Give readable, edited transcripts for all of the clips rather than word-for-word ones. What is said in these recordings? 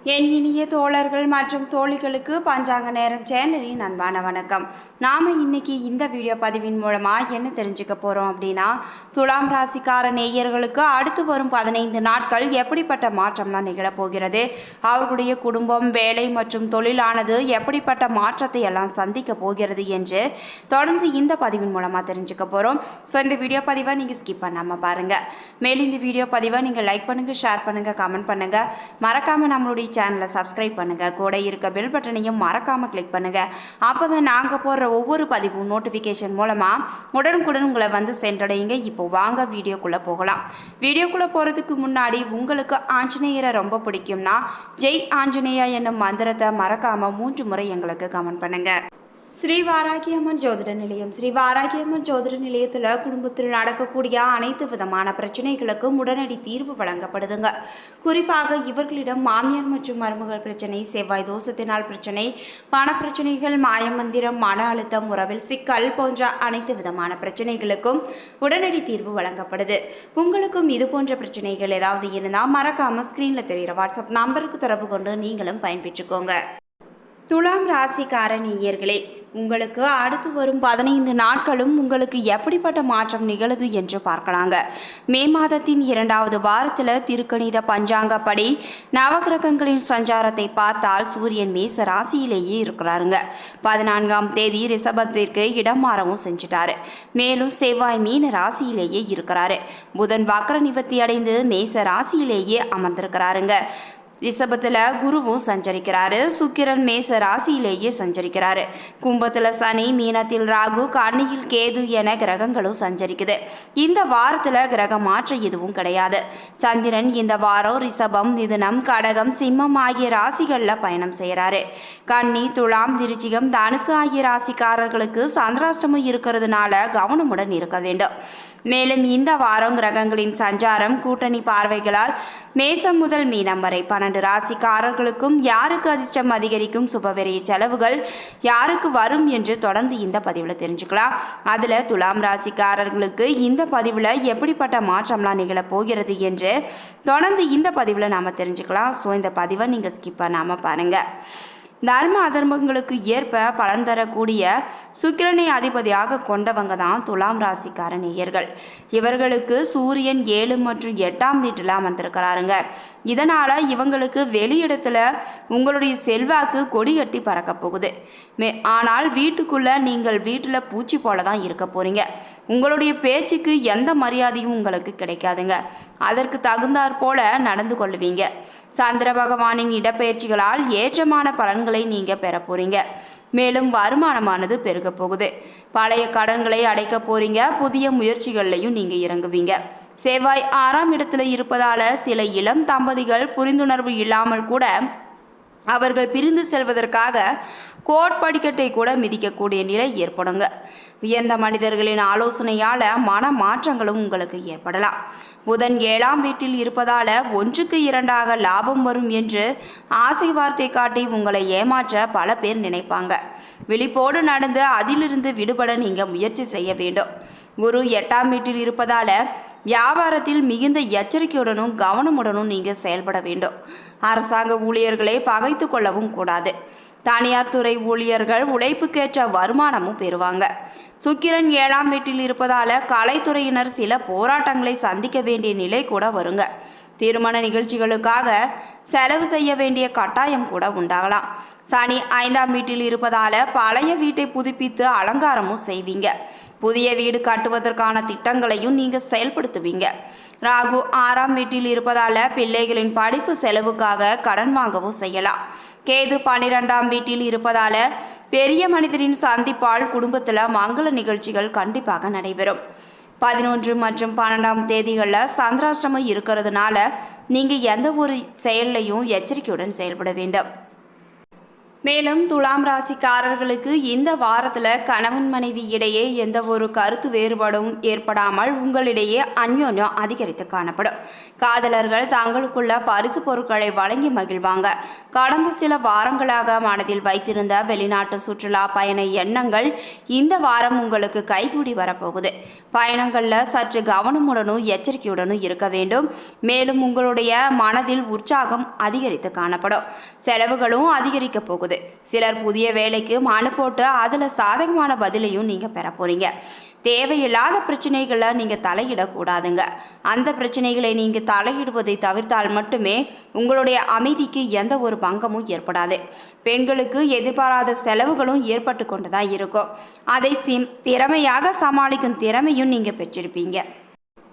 என் இனிய தோழர்கள் மற்றும் தோழிகளுக்கு பஞ்சாங்க நேரம் சேனலின் அன்பான வணக்கம். நாம் இன்னைக்கு இந்த வீடியோ பதிவின் மூலமாக என்ன தெரிஞ்சுக்க போகிறோம் அப்படின்னா, துலாம் ராசிக்கார நேயர்களுக்கு அடுத்து வரும் 15 நாட்கள் எப்படிப்பட்ட மாற்றம்லாம் நிகழப்போகிறது, அவர்களுடைய குடும்பம், வேலை மற்றும் தொழிலானது எப்படிப்பட்ட மாற்றத்தை எல்லாம் சந்திக்க போகிறது என்று தொடர்ந்து இந்த பதிவின் மூலமாக தெரிஞ்சுக்க போகிறோம். ஸோ இந்த வீடியோ பதிவை நீங்கள் ஸ்கிப் பண்ணாமல் பாருங்கள். மேலும் இந்த வீடியோ பதிவை நீங்கள் லைக் பண்ணுங்கள், ஷேர் பண்ணுங்கள், கமெண்ட் பண்ணுங்கள். மறக்காமல் நம்மளுடைய சேனலை சப்ஸ்கிரைப் பண்ணுங்கள். கூட இருக்க பெல் பட்டனையும் மறக்காமல் கிளிக் பண்ணுங்கள். அப்போ தான் நாங்கள் போடுற ஒவ்வொரு பதிவும் நோட்டிஃபிகேஷன் மூலமாக உடனுக்குடன் உங்களை வந்து சென்றடையுங்க. இப்போ வாங்க வீடியோக்குள்ளே போகலாம். வீடியோக்குள்ளே போகிறதுக்கு முன்னாடி உங்களுக்கு ஆஞ்சநேயரை ரொம்ப பிடிக்கும்னா ஜெய் ஆஞ்சநேயா என்னும் மந்திரத்தை மறக்காமல் 3 முறை எங்களுக்கு கமெண்ட் பண்ணுங்கள். ஸ்ரீ வாராகியம்மன் ஜோதிட நிலையம். ஸ்ரீ வாராகியம்மன் ஜோதிட நிலையத்தில் குடும்பத்தில் நடக்கக்கூடிய அனைத்து விதமான பிரச்சனைகளுக்கும் உடனடி தீர்வு வழங்கப்படுதுங்க. குறிப்பாக இவர்களிடம் மாமியார் மற்றும் மருமகள் பிரச்சனை, செவ்வாய் தோஷத்தினால் பிரச்சனை, பணப்பிரச்சனைகள், மாயமந்திரம், மன அழுத்தம், உறவில் சிக்கல் போன்ற அனைத்து விதமான பிரச்சனைகளுக்கும் உடனடி தீர்வு வழங்கப்படுது. உங்களுக்கும் இது போன்ற பிரச்சனைகள் ஏதாவது இருந்தால் மறக்காம ஸ்கிரீன்ல தெரிகிற வாட்ஸ்அப் நம்பருக்கு தொடர்பு கொண்டு நீங்களும் பயன்பெற்றுக்கோங்க. துலாம் ராசிக்கார நேயர்களே, உங்களுக்கு அடுத்து வரும் 15 நாட்களும் உங்களுக்கு எப்படிப்பட்ட மாற்றம் நிகழுது என்று பார்க்கலாங்க. மே மாதத்தின் 2வது வாரத்தில் திருக்கணித பஞ்சாங்கப்படி நவகிரகங்களின் சஞ்சாரத்தை பார்த்தால் சூரியன் மேச ராசியிலேயே இருக்கிறாருங்க. 14ஆம் தேதி ரிஷபத்திற்கு இடம் மாறவும் செஞ்சுட்டாரு. மேலும் செவ்வாய் மீன ராசியிலேயே இருக்கிறாரு. புதன் வக்ர நிவர்த்தி அடைந்து மேச ராசியிலேயே அமர்ந்திருக்கிறாருங்க. ரிஷபத்தில் குருவும் சஞ்சரிக்கிறாரு. சுக்கிரன் மேச ராசியிலேயே சஞ்சரிக்கிறாரு. கும்பத்தில் சனி, மீனத்தில் ராகு, கன்னியில் கேது என கிரகங்களும் சஞ்சரிக்குது. இந்த வாரத்தில் கிரக மாற்றம் எதுவும் கிடையாது. சந்திரன் இந்த வாரம் ரிஷபம், மிதுனம், கடகம், சிம்மம் ஆகிய ராசிகளில் பயணம் செய்கிறாரு. கன்னி, துலாம், விருச்சிகம், தனுசு ஆகிய ராசிக்காரர்களுக்கு சந்திராஷ்டமம் இருக்கிறதுனால கவனமுடன் இருக்க வேண்டும். மேலும் இந்த வாரம் கிரகங்களின் சஞ்சாரம் கூட்டணி பார்வைகளால் மேசம் முதல் மீனம் வரை 12 ராசிக்காரர்களுக்கும் யாருக்கு அதிர்ஷ்டம் அதிகரிக்கும், சுபவிரிய செலவுகள் யாருக்கு வரும் என்று தொடர்ந்து இந்த பதிவில் தெரிஞ்சுக்கலாம். அதில் துலாம் ராசிக்காரர்களுக்கு இந்த பதிவில் எப்படிப்பட்ட மாற்றம்லாம் நிகழப் போகிறது என்று தொடர்ந்து இந்த பதிவில் நாம் தெரிஞ்சுக்கலாம். ஸோ இந்த பதிவை நீங்கள் ஸ்கிப் பண்ணாமல் பாருங்கள். தர்ம அதர்மங்களுக்கு ஏற்ப பலன் தரக்கூடிய சுக்கிரனை அதிபதியாக கொண்டவங்க தான் துலாம் ராசிக்கார நேயர்கள். இவர்களுக்கு சூரியன் 7 மற்றும் 8ஆம் வீட்டில் அமர்ந்திருக்கிறாருங்க. இதனால் இவங்களுக்கு வெளியிடத்தில் உங்களுடைய செல்வாக்கு கொடி கட்டி பறக்க போகுது. ஆனால் வீட்டுக்குள்ளே நீங்கள் வீட்டில் பூச்சி போல தான் இருக்க போகிறீங்க. உங்களுடைய பேச்சுக்கு எந்த மரியாதையும் உங்களுக்கு கிடைக்காதுங்க. அதற்கு தகுந்தாற் போல நடந்து கொள்வீங்க. சந்திர பகவானின் இடப்பெயர்ச்சிகளால் ஏற்றமான பலன்களை நீங்கள் பெற போகிறீங்க. மேலும் வருமானமானது பெருக போகுது. பழைய கடன்களை அடைக்க போகிறீங்க. புதிய முயற்சிகள்லையும் நீங்கள் இறங்குவீங்க. செவ்வாய் 6ஆம் இடத்துல இருப்பதால் சில இளம் தம்பதிகள் புரிந்துணர்வு இல்லாமல் கூட அவர்கள் பிரிந்து செல்வதற்காக கோட்படிக்கட்டை கூட மிதிக்கக்கூடிய நிலை ஏற்படுங்க. உயர்ந்த மனிதர்களின் ஆலோசனையால் மன மாற்றங்களும் உங்களுக்கு ஏற்படலாம். புதன் 7ஆம் வீட்டில் இருப்பதால் 1க்கு 2ஆக லாபம் வரும் என்று ஆசை வார்த்தை காட்டி உங்களை ஏமாற்ற பல பேர் நினைப்பாங்க. விழிப்போடு நடந்து அதிலிருந்து விடுபட நீங்கள் முயற்சி செய்ய வேண்டும். குரு 8ஆம் வீட்டில் இருப்பதால் வியாபாரத்தில் மிகுந்த எச்சரிக்கையுடனும் கவனமுடனும் நீங்கள் செயல்பட வேண்டும். அரசாங்க ஊழியர்களை பகைத்து கொள்ளவும் கூடாது. தனியார் துறை ஊழியர்கள் உழைப்புக்கேற்ற வருமானமும் பெறுவாங்க. சுக்கிரன் 7ஆம் வீட்டில் இருப்பதால் கலைத்துறையினர் சில போராட்டங்களை சந்திக்க வேண்டிய நிலை கூட வருங்க. திருமண நிகழ்ச்சிகளுக்காக செலவு செய்ய வேண்டிய கட்டாயம் கூட உண்டாகலாம். சனி 5ஆம் வீட்டில் இருப்பதால் பழைய வீட்டை புதுப்பித்து அலங்காரமும் செய்வீங்க. புதிய வீடு கட்டுவதற்கான திட்டங்களையும் நீங்கள் செயல்படுத்துவீங்க. ராகு 6ஆம் வீட்டில் இருப்பதால் பிள்ளைகளின் படிப்பு செலவுக்காக கடன் வாங்கவும் செய்யலாம். கேது 12ஆம் வீட்டில் இருப்பதால் பெரிய மனிதரின் சந்திப்பால் குடும்பத்தில் மங்கள நிகழ்ச்சிகள் கண்டிப்பாக நடைபெறும். 11 மற்றும் 12ஆம் தேதிகளில் சந்திராஷ்டமம் இருக்கிறதுனால நீங்கள் எந்த ஒரு செயல்லையும் எச்சரிக்கையுடன் செயல்பட வேண்டும். மேலும் துலாம் ராசிக்காரர்களுக்கு இந்த வாரத்தில் கணவன் மனைவி இடையே எந்த ஒரு கருத்து வேறுபாடும் ஏற்படாமல் உங்களிடையே அந்யோன்யம் அதிகரித்து காணப்படும். காதலர்கள் தங்களுக்குள்ள பரிசு பொருட்களை வழங்கி மகிழ்வாங்க. கடந்த சில வாரங்களாக மனதில் வைத்திருந்த வெளிநாட்டு சுற்றுலா பயண எண்ணங்கள் இந்த வாரம் உங்களுக்கு கைகூடி வரப்போகுது. பயணங்களில் சற்று கவனமுடனும் எச்சரிக்கையுடனும் இருக்க வேண்டும். மேலும் உங்களுடைய மனதில் உற்சாகம் அதிகரித்து காணப்படும். செலவுகளும் அதிகரிக்க போகுது. சிலர் புதிய வேலைக்கு மனு போட்டு அதில் சாதகமான பதிலையும் நீங்கள் பெற போறீங்க. தேவையில்லாத பிரச்சனைகளை நீங்கள் தலையிடக்கூடாதுங்க. அந்த பிரச்சனைகளை நீங்கள் தலையிடுவதை தவிர்த்தால் மட்டுமே உங்களுடைய அமைதிக்கு எந்த ஒரு பங்கமும் ஏற்படாது. பெண்களுக்கு எதிர்பாராத செலவுகளும் ஏற்பட்டு கொண்டு தான் இருக்கும். அதை திறமையாக சமாளிக்கும் திறமையும் நீங்கள் பெற்றிருப்பீங்க.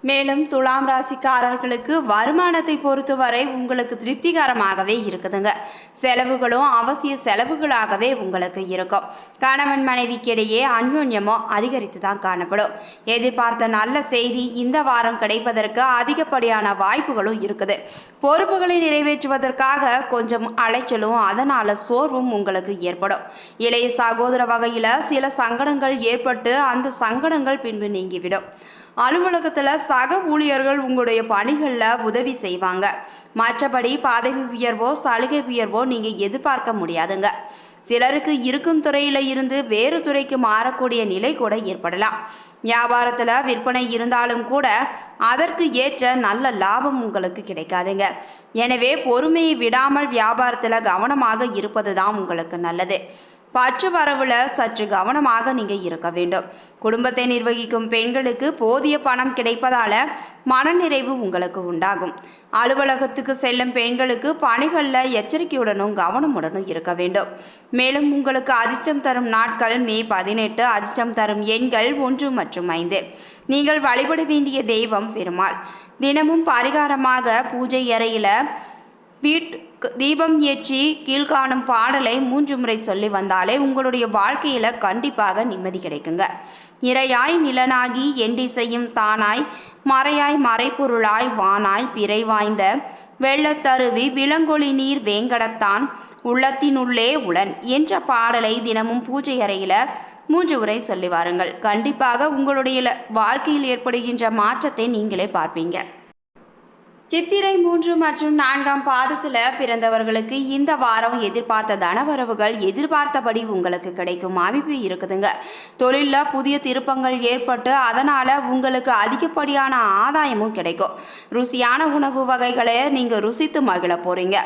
மேலும் துலாம் ராசிக்காரர்களுக்கு வருமானத்தை பொறுத்தவரை உங்களுக்கு திருப்திகரமாகவே இருக்குதுங்க. செலவுகளும் அவசிய செலவுகளாகவே உங்களுக்கு இருக்கும். கணவன் மனைவிக்கிடையே அந்யோன்யமோ அதிகரித்து தான் காணப்படும். எதிர்பார்த்த நல்ல செய்தி இந்த வாரம் கிடைப்பதற்கு அதிகப்படியான வாய்ப்புகளும் இருக்குது. பொறுப்புகளை நிறைவேற்றுவதற்காக கொஞ்சம் அலைச்சலும் அதனால சோர்வும் உங்களுக்கு ஏற்படும். இளைய சகோதர வகையில் சில சங்கடங்கள் ஏற்பட்டு அந்த சங்கடங்கள் பின்பு நீங்கிவிடும். அலுவலகத்தில் சக ஊழியர்கள் உங்களுடைய பணிகளில் உதவி செய்வாங்க. மற்றபடி பதவி உயர்வோ சலுகை உயர்வோ நீங்கள் எதிர்பார்க்க முடியாதுங்க. சிலருக்கு இருக்கும் துறையில் இருந்து வேறு துறைக்கு மாறக்கூடிய நிலை கூட ஏற்படலாம். வியாபாரத்தில் விற்பனை இருந்தாலும் கூட அதற்கு ஏற்ற நல்ல லாபம் உங்களுக்கு கிடைக்காதுங்க. எனவே பொறுமையை விடாமல் வியாபாரத்தில் கவனமாக இருப்பது தான் உங்களுக்கு நல்லது. பற்று வரவுல சற்று கவனமாக நீங்கள் இருக்க வேண்டும். குடும்பத்தை நிர்வகிக்கும் பெண்களுக்கு போதிய பணம் கிடைப்பதால மனநிறைவு உங்களுக்கு உண்டாகும். அலுவலகத்துக்கு செல்லும் பெண்களுக்கு பணிகளில் எச்சரிக்கையுடனும் கவனமுடனும் இருக்க வேண்டும். மேலும் உங்களுக்கு அதிர்ஷ்டம் தரும் நாட்கள் மே 18. அதிர்ஷ்டம் தரும் எண்கள் 1 மற்றும் 5. நீங்கள் வழிபட வேண்டிய தெய்வம் பெருமாள். தினமும் பரிகாரமாக பூஜை அறையில் தீபம் ஏற்றி கீழ்காணும் பாடலை 3 முறை சொல்லி வந்தாலே உங்களுடைய வாழ்க்கையில் கண்டிப்பாக நிம்மதி கிடைக்குங்க. இறையாய் நிலனாகி எண்டி செய்யும் தானாய் மறையாய் மறைப்பொருளாய் வானாய் பிறை வாய்ந்த வெள்ளத்தருவி விலங்கொளி நீர் வேங்கடத்தான் உள்ளத்தினுள்ளே உளன் என்ற பாடலை தினமும் பூஜை அறையில் 3 முறை சொல்லி வாருங்கள். கண்டிப்பாக உங்களுடைய வாழ்க்கையில் ஏற்படுகின்ற மாற்றத்தை நீங்களே பார்ப்பீங்க. சித்திரை 3 மற்றும் 4ஆம் பாதத்தில் பிறந்தவர்களுக்கு இந்த வாரம் எதிர்பார்த்த தனவரவுகள் எதிர்பார்த்தபடி உங்களுக்கு கிடைக்கும் அமைப்பு இருக்குதுங்க. தொழிலில் புதிய திருப்பங்கள் ஏற்பட்டு அதனால் உங்களுக்கு அதிகப்படியான ஆதாயமும் கிடைக்கும். ருசியான உணவு வகைகளை நீங்கள் ருசித்து மகிழ போகிறீங்க.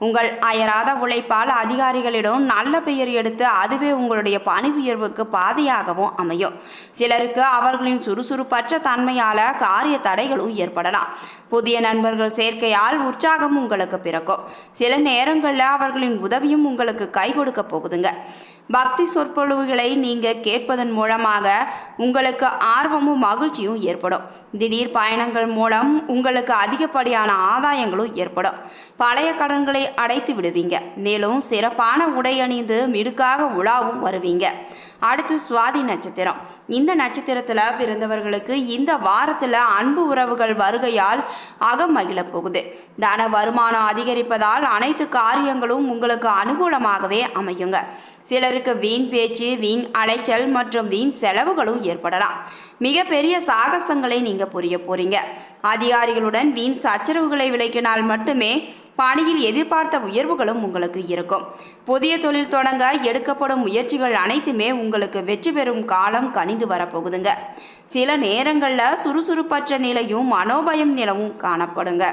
உங்கள் அயராத உழைப்பால் அதிகாரிகளிடம் நல்ல பெயர் எடுத்து அதுவே உங்களுடைய பணி உயர்வுக்கு பாதையாகவும் அமையும். சிலருக்கு அவர்களின் சுறுசுறுப்பற்ற தன்மையால் காரிய தடைகளும் ஏற்படலாம். புதிய நண்பர்கள் சேர்க்கையால் உற்சாகம் உங்களுக்கு பிறக்கும். சில நேரங்களில் அவர்களின் உதவியும் உங்களுக்கு கை கொடுக்க போகுதுங்க. பக்தி சொற்பொழிவுகளை நீங்கள் கேட்பதன் மூலமாக உங்களுக்கு ஆர்வமும் மகிழ்ச்சியும் ஏற்படும். திடீர் பயணங்கள் மூலம் உங்களுக்கு அதிகப்படியான ஆதாயங்களும் ஏற்படும். பழைய கடன்களை அடைத்து விடுவீங்க. மேலும் சிறப்பான உடை அணிந்து மிடுக்காக உலாவும் வருவீங்க. அடுத்து சுவாதி நட்சத்திரம். இந்த நட்சத்திரத்தில் பிறந்தவர்களுக்கு இந்த வாரத்தில் அன்பு உறவுகள் வருகையால் அகம் மகிழ போகுது. தன வருமானம் அதிகரிப்பதால் அனைத்து காரியங்களும் உங்களுக்கு அனுகூலமாகவே அமையுங்க. சிலருக்கு வீண் பேச்சு, வீண் அலைச்சல் மற்றும் வீண் செலவுகளும் ஏற்படலாம். மிகப்பெரிய சாகசங்களை நீங்கள் புரிய போறீங்க. அதிகாரிகளுடன் வீண் சச்சரவுகளை விலக்கினால் மட்டுமே பணியில் எதிர்பார்த்த உயர்வுகளும் உங்களுக்கு இருக்கும். புதிய தொழில் தொடங்க எடுக்கப்படும் முயற்சிகள் அனைத்துமே உங்களுக்கு வெற்றி பெறும் காலம் கனிந்து வரப்போகுதுங்க. சில நேரங்களில் சுறுசுறுப்பற்ற நிலையும் மனோபயம் நிலவும் காணப்படுங்க.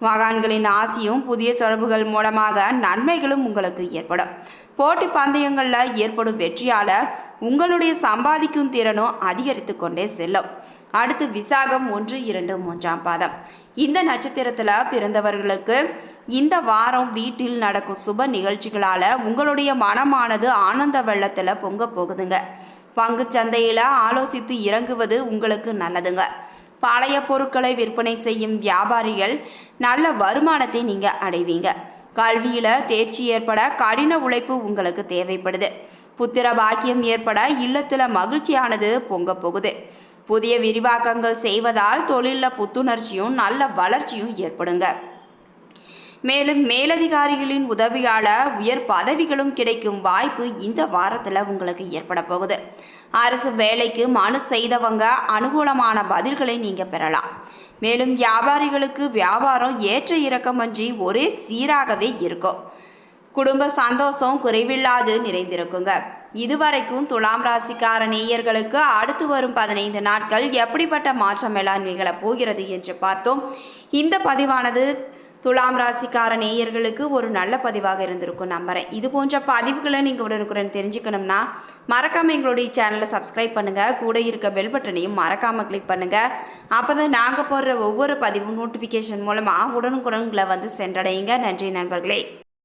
மகான்களின் ஆசியும் புதிய தொடர்புகள் மூலமாக நன்மைகளும் உங்களுக்கு ஏற்படும். போட்டி பந்தயங்களில் ஏற்படும் வெற்றியால் உங்களுடைய சம்பாதிக்கும் திறனும் அதிகரித்து கொண்டே செல்லும். அடுத்து விசாகம் 1, 2, 3ஆம் பாதம். இந்த நட்சத்திரத்தில் பிறந்தவர்களுக்கு இந்த வாரம் வீட்டில் நடக்கும் சுப நிகழ்ச்சிகளால் உங்களுடைய மனமானது ஆனந்த வெள்ளத்தில் பொங்க போகுதுங்க. பங்கு சந்தையில் ஆலோசித்து இறங்குவது உங்களுக்கு நல்லதுங்க. பழைய பொருட்களை விற்பனை செய்யும் வியாபாரிகள் நல்ல வருமானத்தை நீங்கள் அடைவீங்க. கல்வியில் தேர்ச்சி ஏற்பட கடின உழைப்பு உங்களுக்கு தேவைப்படுது. புத்திர பாக்கியம் ஏற்பட இல்லத்தில் மகிழ்ச்சியானது பொங்க போகுது. புதிய விரிவாக்கங்கள் செய்வதால் தொழிலில் புத்துணர்ச்சியும் நல்ல வளர்ச்சியும் ஏற்படுங்க. மேலும் மேலதிகாரிகளின் உதவியால் உயர் பதவிகளும் கிடைக்கும் வாய்ப்பு இந்த வாரத்தில் உங்களுக்கு ஏற்பட போகுது. அரசு வேலைக்கு மனு செய்தவங்க அனுகூலமான பதில்களை நீங்கள் பெறலாம். மேலும் வியாபாரிகளுக்கு வியாபாரம் ஏற்ற இறக்கமின்றி ஒரே சீராகவே இருக்கும். குடும்ப சந்தோஷம் குறைவில்லாது நிறைந்திருக்குங்க. இதுவரைக்கும் துலாம் ராசிக்கார நேயர்களுக்கு அடுத்து வரும் 15 நாட்கள் எப்படிப்பட்ட மாற்றம் எல்லாம் நிகழப் போகிறது என்று பார்த்தோம். இந்த பதிவானது துலாம் ராசிக்கார நேயர்களுக்கு ஒரு நல்ல பதிவாக இருந்திருக்கும் நம்புறேன். இது போன்ற பதிவுகளை நீங்கள் உடனுக்குடன் தெரிஞ்சுக்கணும்னா மறக்காமல் எங்களுடைய சேனலை சப்ஸ்கிரைப் பண்ணுங்கள். கூட இருக்க பெல் பட்டனையும் மறக்காமல் கிளிக் பண்ணுங்கள். அப்போ தான் நாங்கள் போடுற ஒவ்வொரு பதிவும் நோட்டிஃபிகேஷன் மூலமாக உடனுக்குடன் உங்களை வந்து சென்றடையுங்க. நன்றி நண்பர்களே.